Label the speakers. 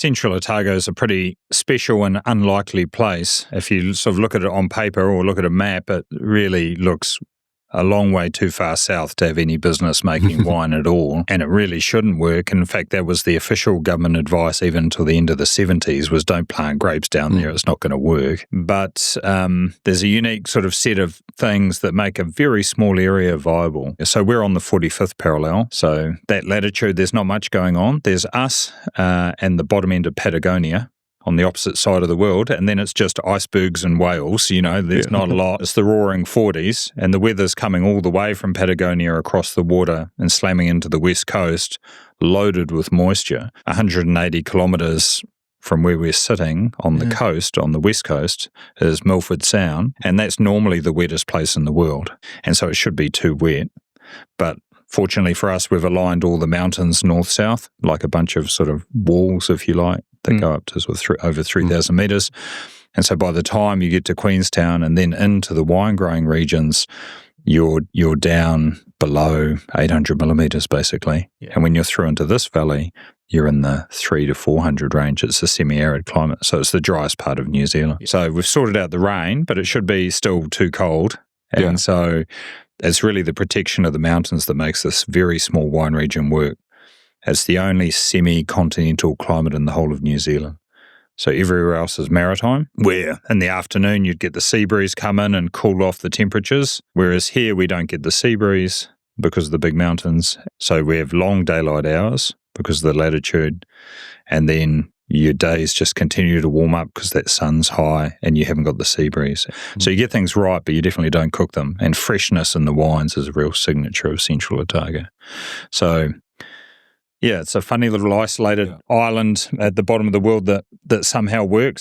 Speaker 1: Central Otago is a pretty special and unlikely place. If you sort of look at it on paper or look at a map, it really looks a long way too far south to have any business making wine at all, and it really shouldn't work. In fact, that was the official government advice even until the end of the 70s was don't plant grapes down there, it's not going to work. But there's a unique sort of set of things that make a very small area viable. So we're on the 45th parallel, so that latitude there's not much going on. There's us and the bottom end of Patagonia on the opposite side of the world, and then it's just icebergs and whales, there's not a lot. It's the roaring 40s, and the weather's coming all the way from Patagonia across the water and slamming into the west coast, loaded with moisture. 180 kilometres from where we're sitting on the coast, on the west coast, is Milford Sound, and that's normally the wettest place in the world, and so it should be too wet. But fortunately for us, we've aligned all the mountains north-south, like a bunch of sort of walls, if you like, that go up to sort of over 3,000 metres. And so by the time you get to Queenstown and then into the wine-growing regions, you're down below 800 millimetres, basically. Yeah. And when you're through into this valley, you're in the 300 to 400 range. It's a semi-arid climate, so it's the driest part of New Zealand. Yeah. So we've sorted out the rain, but it should be still too cold. And so it's really the protection of the mountains that makes this very small wine region work. It's the only semi-continental climate in the whole of New Zealand. So everywhere else is maritime, where in the afternoon you'd get the sea breeze come in and cool off the temperatures, whereas here we don't get the sea breeze because of the big mountains. So we have long daylight hours because of the latitude, and then your days just continue to warm up because that sun's high and you haven't got the sea breeze. So you get things right, but you definitely don't cook them. And freshness in the wines is a real signature of Central Otago. So yeah, it's a funny little isolated island at the bottom of the world that somehow works.